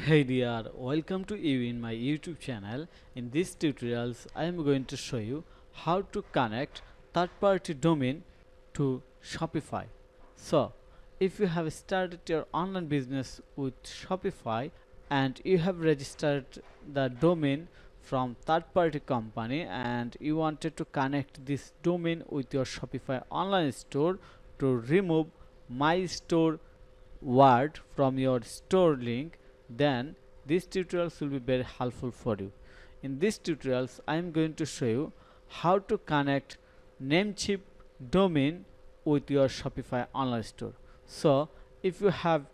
Hey dear, welcome to you in my YouTube channel. In this tutorials, I am going to show you how to connect third-party domain to Shopify. So, if you have started your online business with Shopify and you have registered the domain from third-party company and you wanted to connect this domain with your Shopify online store to remove my store word from your store link, then this tutorials will be very helpful for you. In this tutorials I am going to show you how to connect Namecheap domain with your Shopify online store. So if you have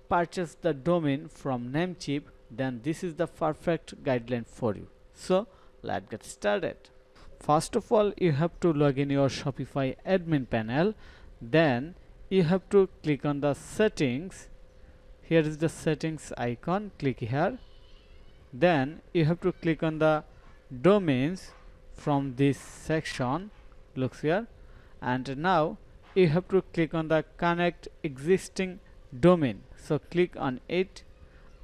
purchased the domain from Namecheap, then this is the perfect guideline for you. So let's get started. First of all, you have to log in your Shopify admin panel. Then you have to click on the settings. Here is the settings icon, click here. Then you have to click on the domains from this section, looks here. And now you have to click on the connect existing domain. So click on it,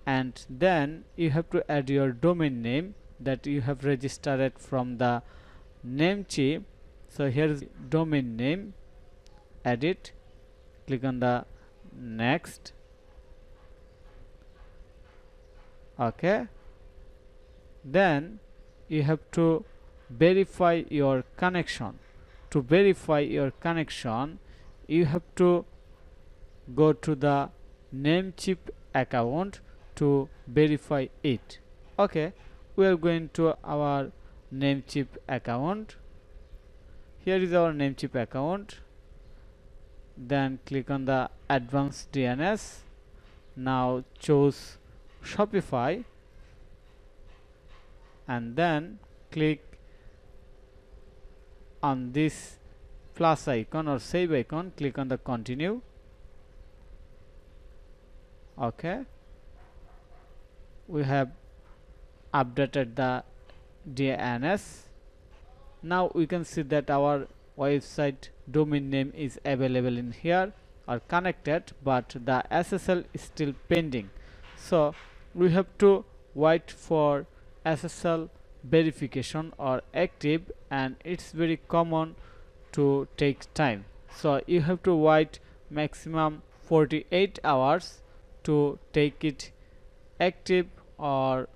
and then you have to add your domain name that you have registered from the Namecheap. So here is domain name, add it, click on the next. Okay, then you have to verify your connection. To verify your connection, you have to go to the Namecheap account to verify it. Okay, we are going to our Namecheap account. Here is our Namecheap account. Then click on the advanced DNS. Now choose Shopify and then click on this plus icon or save icon, click on the continue. Okay, we have updated the DNS. Now we can see that our website domain name is available in here or connected, but the SSL is still pending. So we have to wait for SSL verification or active, and it's very common to take time. So you have to wait maximum 48 hours to take it active or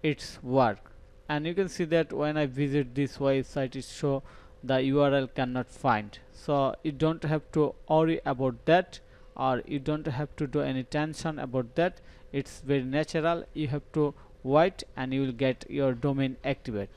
its work. And you can see that when I visit this website, it show the URL cannot find. So you don't have to worry about that, or you don't have to do any tension about that. It's very natural. You have to wait and you will get your domain activate.